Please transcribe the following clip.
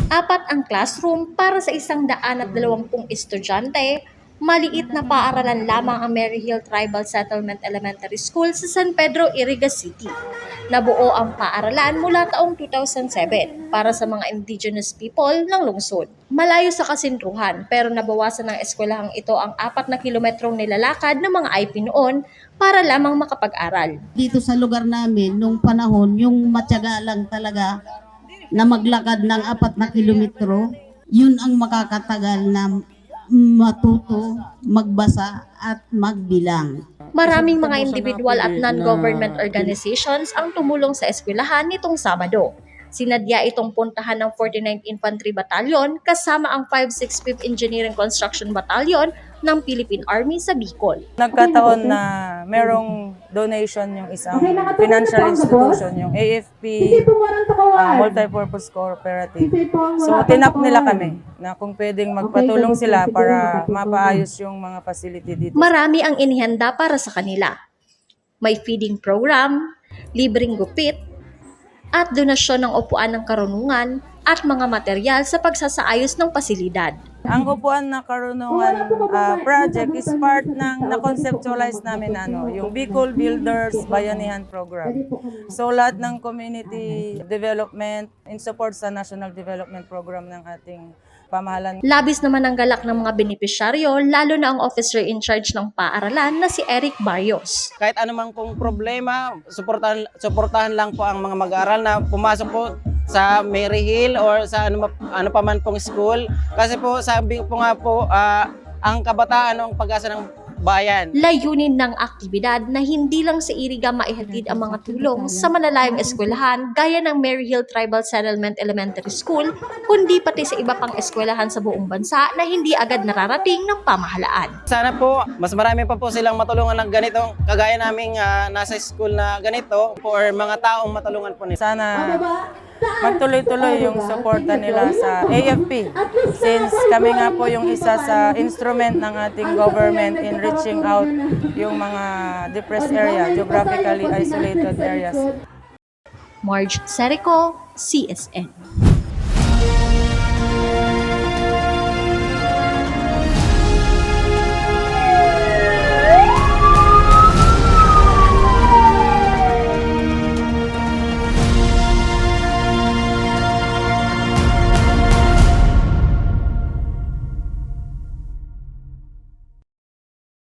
Apat ang classroom para sa 120 estudyante. Maliit na paaralan lamang ang Maryhill Tribal Settlement Elementary School sa San Pedro, Iriga City. Nabuo ang paaralan mula taong 2007 para sa mga indigenous people ng lungsod. Malayo sa kasintruhan pero nabawasan ng eskwelahang ito ang 4 na kilometrong nilalakad ng mga IP noon para lamang makapag-aral. Dito sa lugar namin, nung panahon, yung matyaga lang talaga na maglakad ng 4 na kilometro, yun ang makakatagal na matuto, magbasa at magbilang. Maraming mga individual at non-government organizations ang tumulong sa eskwelahan nitong Sabado. Sinadya itong puntahan ng 49th Infantry Battalion kasama ang 565th Engineering Construction Battalion ng Philippine Army sa Bicol. Nagkataon na merong donation yung isang financial institution, yung AFP Multipurpose Cooperative. So tinap nila kami na kung pwedeng magpatulong sila para mapaayos yung mga facility dito. Marami ang inihanda para sa kanila. May feeding program, libreng gupit, at donasyon ng upuan ng karunungan at mga material sa pagsasaayos ng pasilidad. Ang upuan na karunungan project is part ng na-conceptualize namin yung Bicol Builders Bayanihan Program. So lahat ng community development in support sa National Development Program ng ating pamahalaan. Labis naman ang galak ng mga benepisyaryo, lalo na ang officer in charge ng paaralan na si Eric Barrios. Kahit anumang pong problema, suportahan lang po ang mga mag-aaral na pumasok po sa Maryhill or sa ano pa man pong school. Kasi po sabi po nga po, ang kabataan ang pag-asa ng bayan. Layunin ng aktibidad na hindi lang sa Iriga maihatid ang mga tulong sa malalayong eskwelahan gaya ng Maryhill Tribal Settlement Elementary School, kundi pati sa iba pang eskwelahan sa buong bansa na hindi agad nararating ng pamahalaan. Sana po, mas marami pa po silang matulungan ng ganito, kagaya naming nasa school na ganito, or mga taong matulungan po nila. Sana magtuloy-tuloy yung suporta nila sa AFP since kami nga po yung isa sa instrument ng ating government in reaching out yung mga depressed area, geographically isolated areas. Marge Serico, CSN.